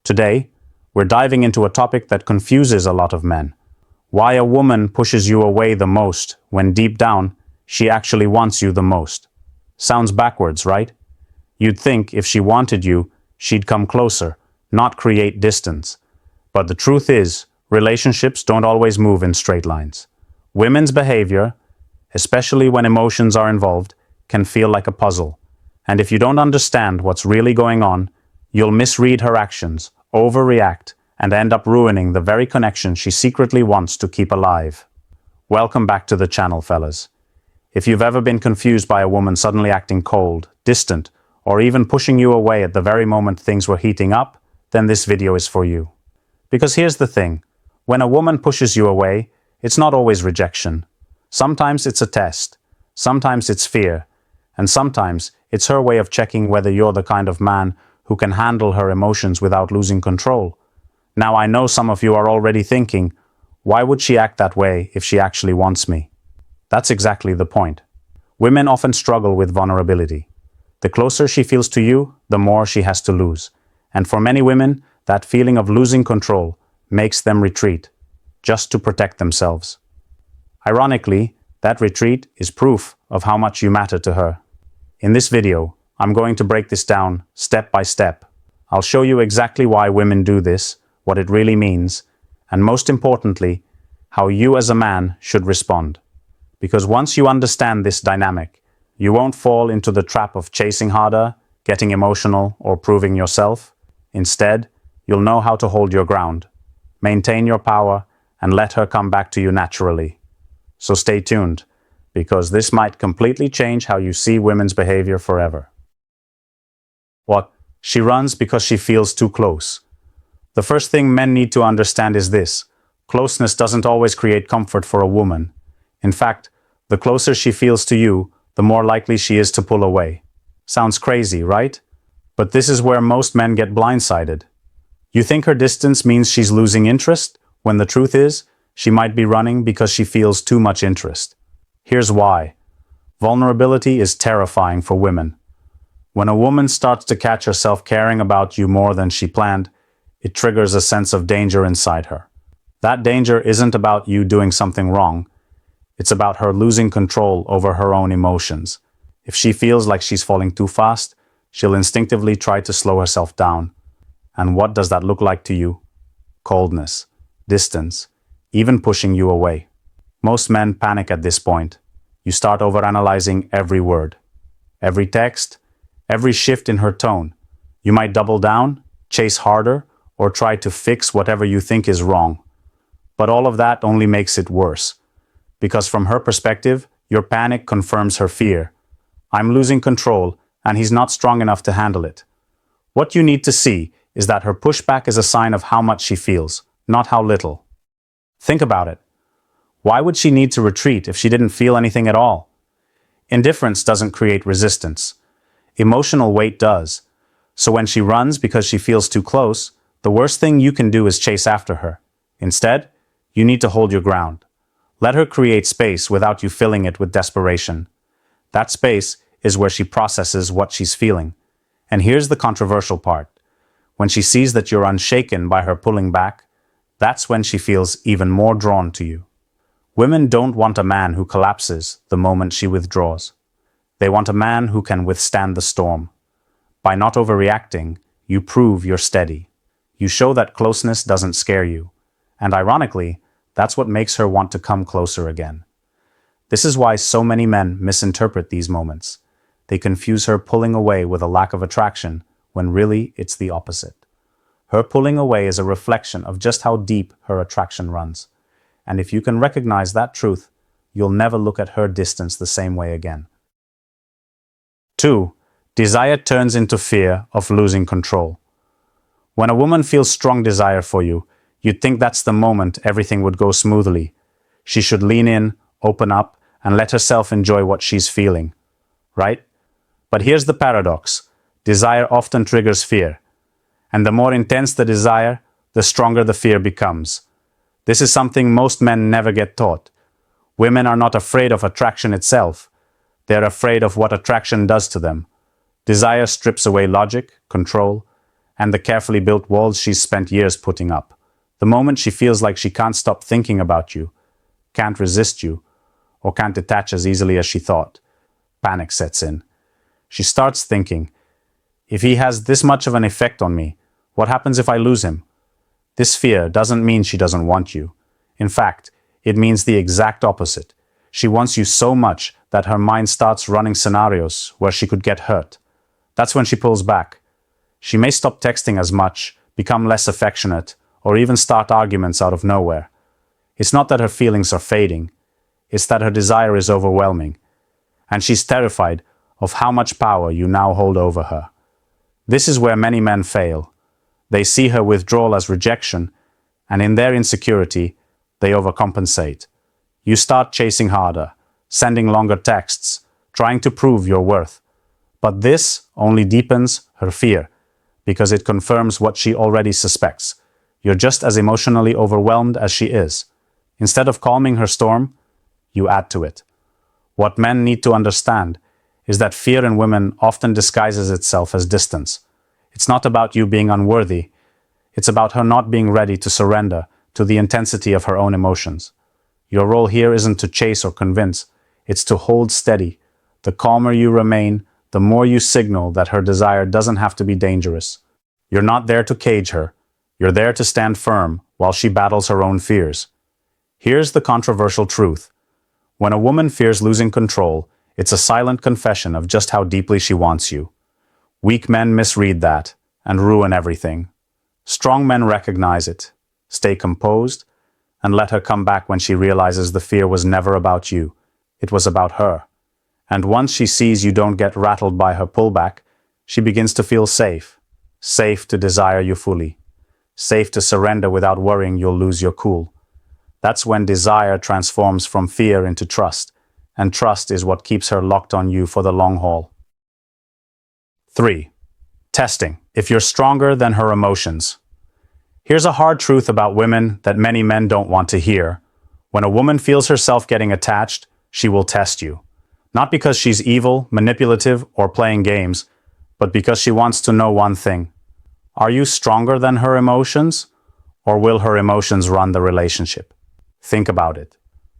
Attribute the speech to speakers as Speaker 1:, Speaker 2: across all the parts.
Speaker 1: Today, we're diving into a topic that confuses a lot of men. Why a woman pushes you away the most when deep down, she actually wants you the most. Sounds backwards, right? You'd think if she wanted you, she'd come closer, not create distance. But the truth is, relationships don't always move in straight lines. Women's behavior, especially when emotions are involved, can feel like a puzzle. And if you don't understand what's really going on, you'll misread her actions, overreact, and end up ruining the very connection she secretly wants to keep alive. Welcome back to the channel, fellas. If you've ever been confused by a woman suddenly acting cold, distant, or even pushing you away at the very moment things were heating up, then this video is for you. Because here's the thing, when a woman pushes you away, it's not always rejection. Sometimes it's a test, sometimes it's fear, and sometimes it's her way of checking whether you're the kind of man who can handle her emotions without losing control. Now I know some of you are already thinking, why would she act that way if she actually wants me? That's exactly the point. Women often struggle with vulnerability. The closer she feels to you, the more she has to lose. And for many women, that feeling of losing control makes them retreat, just to protect themselves. Ironically, that retreat is proof of how much you matter to her. In this video, I'm going to break this down step by step. I'll show you exactly why women do this, what it really means, and most importantly, how you as a man should respond. Because once you understand this dynamic, you won't fall into the trap of chasing harder, getting emotional, or proving yourself. Instead, you'll know how to hold your ground, maintain your power, and let her come back to you naturally. So stay tuned, because this might completely change how you see women's behavior forever. What? She runs because she feels too close. The first thing men need to understand is this: closeness doesn't always create comfort for a woman. In fact, the closer she feels to you, the more likely she is to pull away. Sounds crazy, right? But this is where most men get blindsided. You think her distance means she's losing interest, when the truth is, she might be running because she feels too much interest. Here's why. Vulnerability is terrifying for women. When a woman starts to catch herself caring about you more than she planned, it triggers a sense of danger inside her. That danger isn't about you doing something wrong. It's about her losing control over her own emotions. If she feels like she's falling too fast, she'll instinctively try to slow herself down. And what does that look like to you? Coldness, distance, even pushing you away. Most men panic at this point. You start overanalyzing every word, every text, every shift in her tone. You might double down, chase harder, or try to fix whatever you think is wrong. But all of that only makes it worse. Because from her perspective, your panic confirms her fear. I'm losing control, and he's not strong enough to handle it. What you need to see is that her pushback is a sign of how much she feels, not how little. Think about it. Why would she need to retreat if she didn't feel anything at all? Indifference doesn't create resistance. Emotional weight does. So when she runs because she feels too close, the worst thing you can do is chase after her. Instead, you need to hold your ground. Let her create space without you filling it with desperation. That space is where she processes what she's feeling. And here's the controversial part. When she sees that you're unshaken by her pulling back, that's when she feels even more drawn to you. Women don't want a man who collapses the moment she withdraws. They want a man who can withstand the storm. By not overreacting, you prove you're steady. You show that closeness doesn't scare you. And ironically, that's what makes her want to come closer again. This is why so many men misinterpret these moments. They confuse her pulling away with a lack of attraction, when really it's the opposite. Her pulling away is a reflection of just how deep her attraction runs. And if you can recognize that truth, you'll never look at her distance the same way again. 2. Desire turns into fear of losing control. When a woman feels strong desire for you, you'd think that's the moment everything would go smoothly. She should lean in, open up, and let herself enjoy what she's feeling. Right? But here's the paradox. Desire often triggers fear. And the more intense the desire, the stronger the fear becomes. This is something most men never get taught. Women are not afraid of attraction itself. They're afraid of what attraction does to them. Desire strips away logic, control, and the carefully built walls she's spent years putting up. The moment she feels like she can't stop thinking about you, can't resist you, or can't detach as easily as she thought, panic sets in. She starts thinking, if he has this much of an effect on me, what happens if I lose him? This fear doesn't mean she doesn't want you. In fact, it means the exact opposite. She wants you so much that her mind starts running scenarios where she could get hurt. That's when she pulls back. She may stop texting as much, become less affectionate, or even start arguments out of nowhere. It's not that her feelings are fading, it's that her desire is overwhelming, and she's terrified of how much power you now hold over her. This is where many men fail. They see her withdrawal as rejection, and in their insecurity, they overcompensate. You start chasing harder, sending longer texts, trying to prove your worth. But this only deepens her fear, because it confirms what she already suspects. You're just as emotionally overwhelmed as she is. Instead of calming her storm, you add to it. What men need to understand is that fear in women often disguises itself as distance. It's not about you being unworthy. It's about her not being ready to surrender to the intensity of her own emotions. Your role here isn't to chase or convince. It's to hold steady. The calmer you remain, the more you signal that her desire doesn't have to be dangerous. You're not there to cage her. You're there to stand firm while she battles her own fears. Here's the controversial truth. When a woman fears losing control, it's a silent confession of just how deeply she wants you. Weak men misread that and ruin everything. Strong men recognize it, stay composed, and let her come back when she realizes the fear was never about you. It was about her. And once she sees you don't get rattled by her pullback, she begins to feel safe. Safe to desire you fully. Safe to surrender without worrying you'll lose your cool. That's when desire transforms from fear into trust, and trust is what keeps her locked on you for the long haul. 3. Testing. If you're stronger than her emotions. Here's a hard truth about women that many men don't want to hear. When a woman feels herself getting attached, she will test you. Not because she's evil, manipulative, or playing games, but because she wants to know one thing. Are you stronger than her emotions? Or will her emotions run the relationship? Think about it.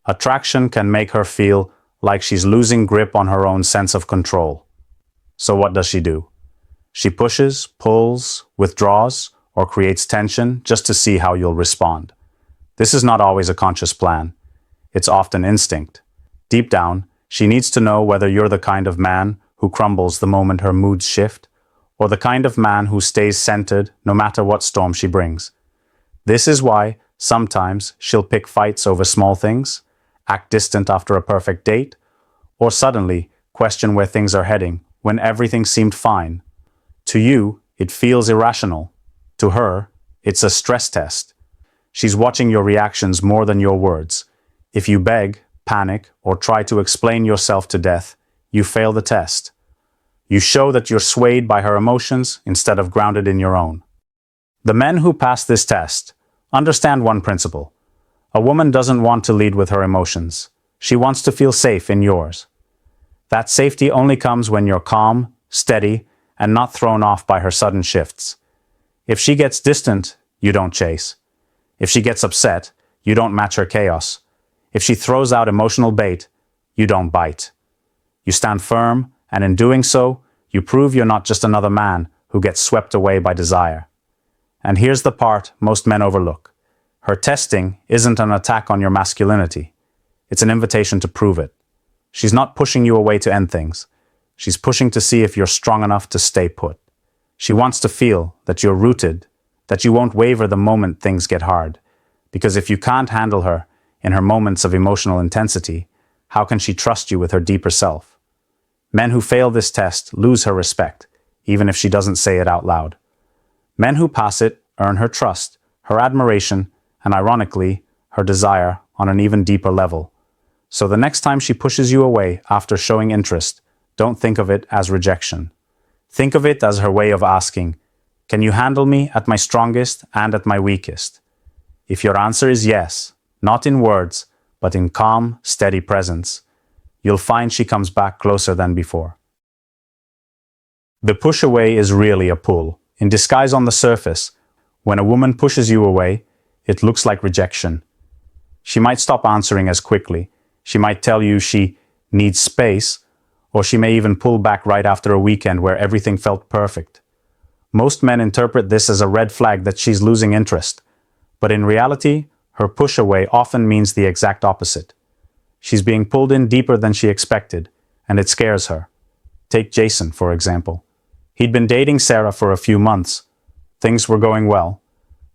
Speaker 1: Attraction can make her feel like she's losing grip on her own sense of control. So what does she do? She pushes, pulls, withdraws, or creates tension just to see how you'll respond. This is not always a conscious plan. It's often instinct. Deep down, she needs to know whether you're the kind of man who crumbles the moment her moods shift, or the kind of man who stays centered no matter what storm she brings. This is why sometimes she'll pick fights over small things, act distant after a perfect date, or suddenly question where things are heading when everything seemed fine. To you, it feels irrational. To her, it's a stress test. She's watching your reactions more than your words. If you beg, panic, or try to explain yourself to death, you fail the test. You show that you're swayed by her emotions instead of grounded in your own. The men who pass this test understand one principle. A woman doesn't want to lead with her emotions. She wants to feel safe in yours. That safety only comes when you're calm, steady, and not thrown off by her sudden shifts. If she gets distant, you don't chase. If she gets upset, you don't match her chaos. If she throws out emotional bait, you don't bite. You stand firm, and in doing so, you prove you're not just another man who gets swept away by desire. And here's the part most men overlook. Her testing isn't an attack on your masculinity. It's an invitation to prove it. She's not pushing you away to end things. She's pushing to see if you're strong enough to stay put. She wants to feel that you're rooted, that you won't waver the moment things get hard. Because if you can't handle her in her moments of emotional intensity, how can she trust you with her deeper self? Men who fail this test lose her respect, even if she doesn't say it out loud. Men who pass it earn her trust, her admiration, and ironically, her desire on an even deeper level. So the next time she pushes you away after showing interest, don't think of it as rejection. Think of it as her way of asking, can you handle me at my strongest and at my weakest? If your answer is yes, not in words, but in calm, steady presence, you'll find she comes back closer than before. The push away is really a pull. In disguise on the surface, when a woman pushes you away, it looks like rejection. She might stop answering as quickly, she might tell you she needs space, or she may even pull back right after a weekend where everything felt perfect. Most men interpret this as a red flag that she's losing interest, but in reality, her push away often means the exact opposite. She's being pulled in deeper than she expected, and it scares her. Take Jason, for example. He'd been dating Sarah for a few months. Things were going well.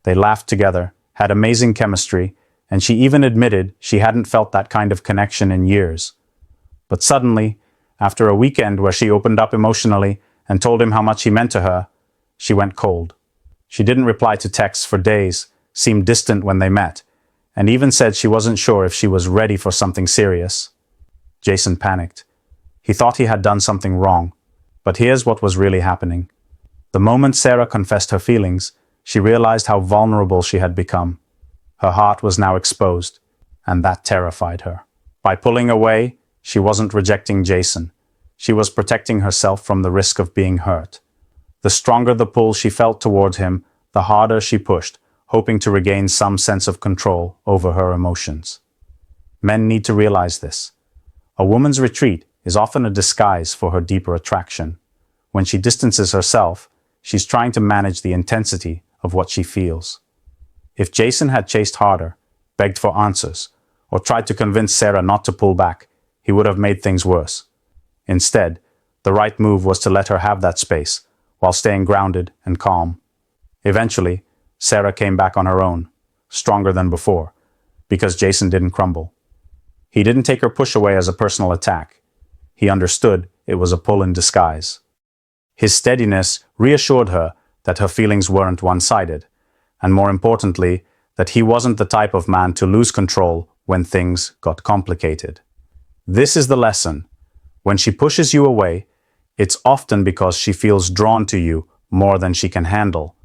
Speaker 1: They laughed together, had amazing chemistry, and she even admitted she hadn't felt that kind of connection in years. But suddenly, after a weekend where she opened up emotionally and told him how much he meant to her, she went cold. She didn't reply to texts for days, seemed distant when they met, and even said she wasn't sure if she was ready for something serious. Jason panicked. He thought he had done something wrong, but here's what was really happening. The moment Sarah confessed her feelings, she realized how vulnerable she had become. Her heart was now exposed, and that terrified her. By pulling away, she wasn't rejecting Jason. She was protecting herself from the risk of being hurt. The stronger the pull she felt toward him, the harder she pushed, hoping to regain some sense of control over her emotions. Men need to realize this. A woman's retreat is often a disguise for her deeper attraction. When she distances herself, she's trying to manage the intensity of what she feels. If Jason had chased harder, begged for answers, or tried to convince Sarah not to pull back, he would have made things worse. Instead, the right move was to let her have that space, while staying grounded and calm. Eventually, Sarah came back on her own, stronger than before, because Jason didn't crumble. He didn't take her push away as a personal attack. He understood it was a pull in disguise. His steadiness reassured her that her feelings weren't one-sided, and more importantly, that he wasn't the type of man to lose control when things got complicated. This is the lesson. When she pushes you away, it's often because she feels drawn to you more than she can handle.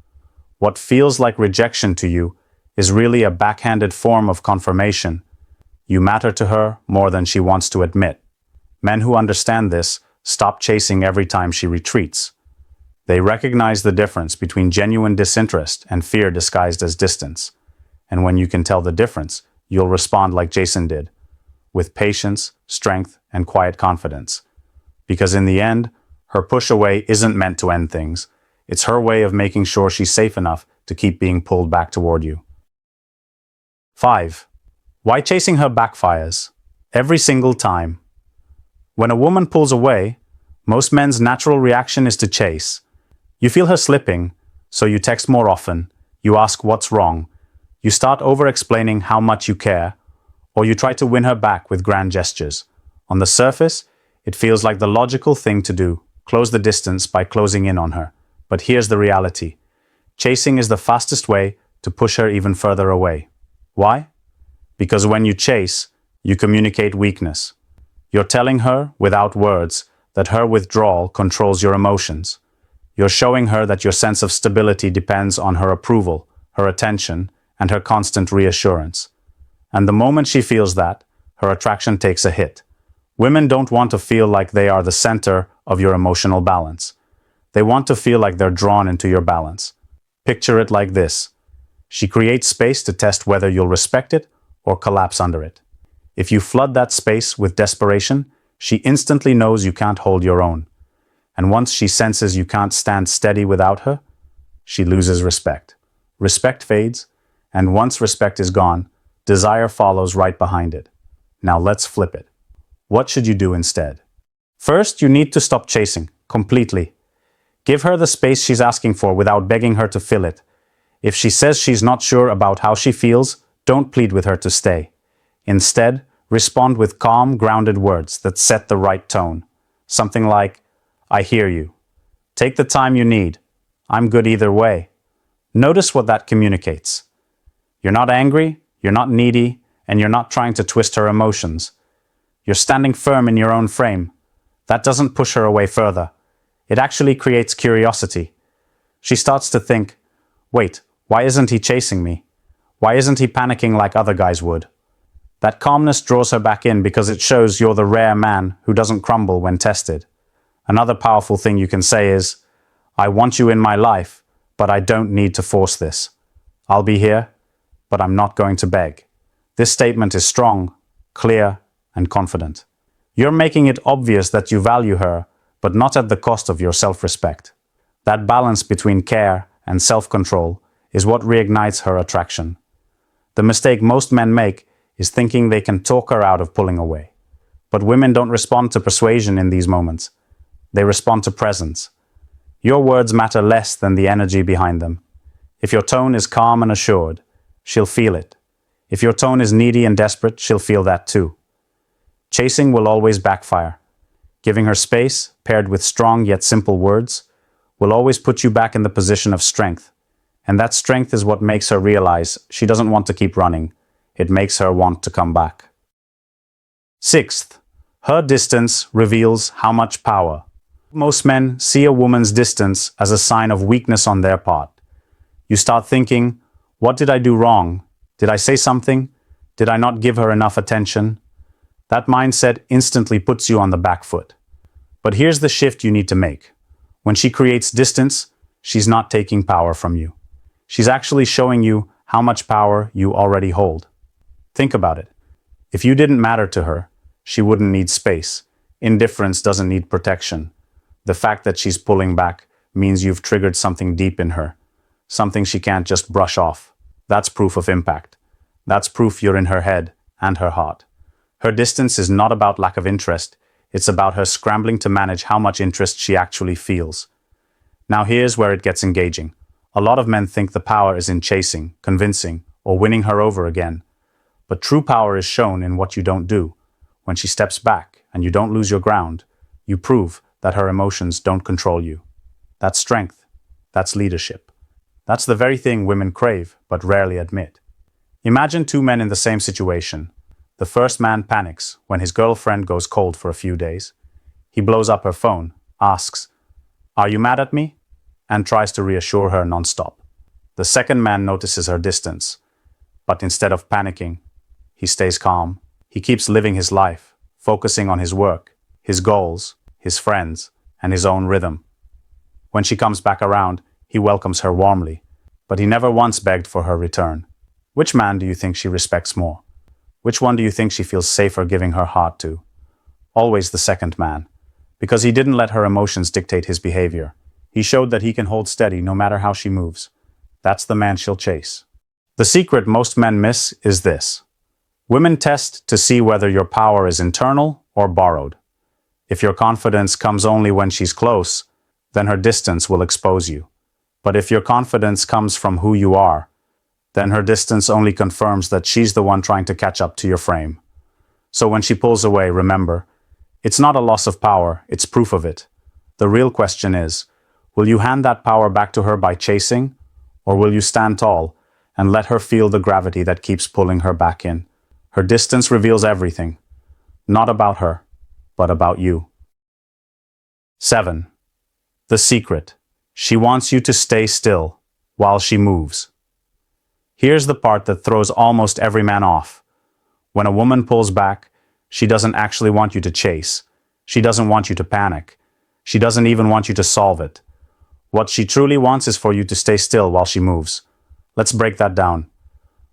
Speaker 1: What feels like rejection to you is really a backhanded form of confirmation. You matter to her more than she wants to admit. Men who understand this stop chasing every time she retreats. They recognize the difference between genuine disinterest and fear disguised as distance. And when you can tell the difference, you'll respond like Jason did, with patience, strength, and quiet confidence. Because in the end, her push away isn't meant to end things. It's her way of making sure she's safe enough to keep being pulled back toward you. 5. Why chasing her backfires? Every single time. When a woman pulls away, most men's natural reaction is to chase. You feel her slipping, so you text more often, you ask what's wrong, you start over-explaining how much you care, or you try to win her back with grand gestures. On the surface, it feels like the logical thing to do, close the distance by closing in on her. But here's the reality. Chasing is the fastest way to push her even further away. Why? Because when you chase, you communicate weakness. You're telling her, without words, that her withdrawal controls your emotions. You're showing her that your sense of stability depends on her approval, her attention, and her constant reassurance. And the moment she feels that, her attraction takes a hit. Women don't want to feel like they are the center of your emotional balance. They want to feel like they're drawn into your balance. Picture it like this. She creates space to test whether you'll respect it or collapse under it. If you flood that space with desperation, she instantly knows you can't hold your own. And once she senses you can't stand steady without her, she loses respect. Respect fades, and once respect is gone, desire follows right behind it. Now let's flip it. What should you do instead? First, you need to stop chasing, completely. Give her the space she's asking for without begging her to fill it. If she says she's not sure about how she feels, don't plead with her to stay. Instead, respond with calm, grounded words that set the right tone. Something like, I hear you. Take the time you need. I'm good either way. Notice what that communicates. You're not angry, you're not needy, and you're not trying to twist her emotions. You're standing firm in your own frame. That doesn't push her away further. It actually creates curiosity. She starts to think, wait, why isn't he chasing me? Why isn't he panicking like other guys would? That calmness draws her back in because it shows you're the rare man who doesn't crumble when tested. Another powerful thing you can say is, I want you in my life, but I don't need to force this. I'll be here, but I'm not going to beg. This statement is strong, clear, and confident. You're making it obvious that you value her, but not at the cost of your self-respect. That balance between care and self-control is what reignites her attraction. The mistake most men make is thinking they can talk her out of pulling away. But women don't respond to persuasion in these moments. They respond to presence. Your words matter less than the energy behind them. If your tone is calm and assured, she'll feel it. If your tone is needy and desperate, she'll feel that too. Chasing will always backfire. Giving her space, paired with strong yet simple words, will always put you back in the position of strength. And that strength is what makes her realize she doesn't want to keep running. It makes her want to come back. Sixth, her distance reveals how much power. Most men see a woman's distance as a sign of weakness on their part. You start thinking, what did I do wrong? Did I say something? Did I not give her enough attention? That mindset instantly puts you on the back foot. But here's the shift you need to make. When she creates distance, she's not taking power from you. She's actually showing you how much power you already hold. Think about it. If you didn't matter to her, she wouldn't need space. Indifference doesn't need protection. The fact that she's pulling back means you've triggered something deep in her, something she can't just brush off. That's proof of impact. That's proof you're in her head and her heart. Her distance is not about lack of interest. It's about her scrambling to manage how much interest she actually feels. Now here's where it gets engaging. A lot of men think the power is in chasing, convincing, or winning her over again. But true power is shown in what you don't do. When she steps back and you don't lose your ground, you prove that her emotions don't control you. That's strength. That's leadership. That's the very thing women crave but rarely admit. Imagine two men in the same situation. The first man panics when his girlfriend goes cold for a few days. He blows up her phone, asks, "Are you mad at me?" and tries to reassure her nonstop. The second man notices her distance, but instead of panicking, he stays calm. He keeps living his life, focusing on his work, his goals, his friends, and his own rhythm. When she comes back around, he welcomes her warmly, but he never once begged for her return. Which man do you think she respects more? Which one do you think she feels safer giving her heart to? Always the second man, because he didn't let her emotions dictate his behavior. He showed that he can hold steady no matter how she moves. That's the man she'll chase. The secret most men miss is this. Women test to see whether your power is internal or borrowed. If your confidence comes only when she's close, then her distance will expose you. But if your confidence comes from who you are, then her distance only confirms that she's the one trying to catch up to your frame. So when she pulls away, remember, it's not a loss of power, it's proof of it. The real question is, will you hand that power back to her by chasing, or will you stand tall and let her feel the gravity that keeps pulling her back in? Her distance reveals everything, not about her, but about you. 7. The secret. She wants you to stay still while she moves. Here's the part that throws almost every man off. When a woman pulls back, she doesn't actually want you to chase. She doesn't want you to panic. She doesn't even want you to solve it. What she truly wants is for you to stay still while she moves. Let's break that down.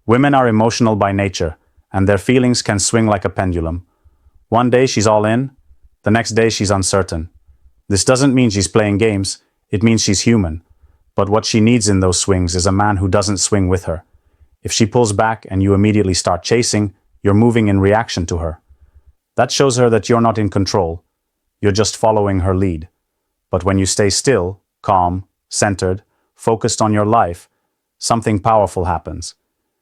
Speaker 1: Women are emotional by nature, and their feelings can swing like a pendulum. One day she's all in, the next day she's uncertain. This doesn't mean she's playing games, it means she's human. But what she needs in those swings is a man who doesn't swing with her. If she pulls back and you immediately start chasing, you're moving in reaction to her. That shows her that you're not in control. You're just following her lead. But when you stay still, calm, centered, focused on your life, something powerful happens.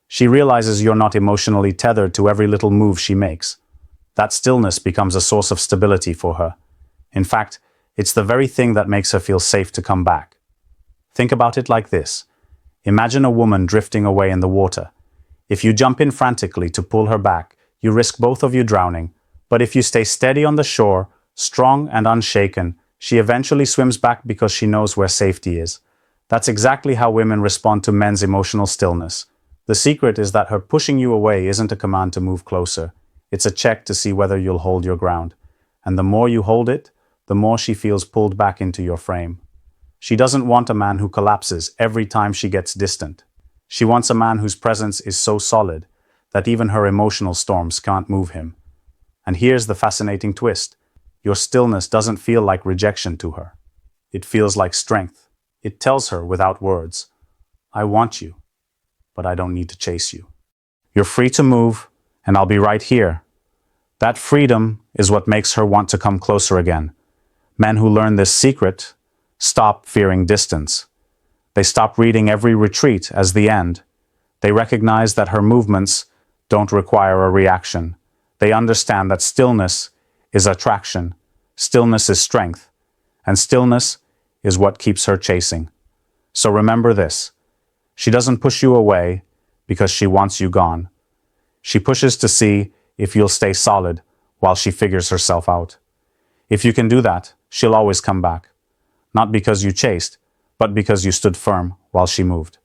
Speaker 1: She realizes you're not emotionally tethered to every little move she makes. That stillness becomes a source of stability for her. In fact, it's the very thing that makes her feel safe to come back. Think about it like this. Imagine a woman drifting away in the water. If you jump in frantically to pull her back, you risk both of you drowning. But if you stay steady on the shore, strong and unshaken, she eventually swims back because she knows where safety is. That's exactly how women respond to men's emotional stillness. The secret is that her pushing you away isn't a command to move closer. It's a check to see whether you'll hold your ground. And the more you hold it, the more she feels pulled back into your frame. She doesn't want a man who collapses every time she gets distant. She wants a man whose presence is so solid that even her emotional storms can't move him. And here's the fascinating twist. Your stillness doesn't feel like rejection to her. It feels like strength. It tells her without words, I want you, but I don't need to chase you. You're free to move, and I'll be right here. That freedom is what makes her want to come closer again. Men who learn this secret stop fearing distance. They stop reading every retreat as the end. They recognize that her movements don't require a reaction. They understand that stillness is attraction, stillness is strength, and stillness is what keeps her chasing. So remember this. She doesn't push you away because she wants you gone. She pushes to see if you'll stay solid while she figures herself out. If you can do that, she'll always come back. Not because you chased, but because you stood firm while she moved.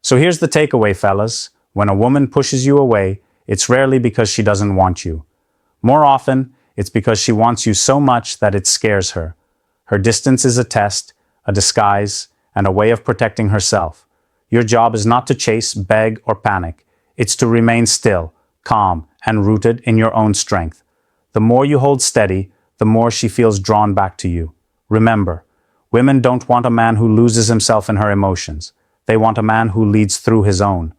Speaker 1: So here's the takeaway, fellas. When a woman pushes you away, it's rarely because she doesn't want you. More often, it's because she wants you so much that it scares her. Her distance is a test, a disguise, and a way of protecting herself. Your job is not to chase, beg, or panic. It's to remain still, calm, and rooted in your own strength. The more you hold steady, the more she feels drawn back to you. Remember, women don't want a man who loses himself in her emotions. They want a man who leads through his own.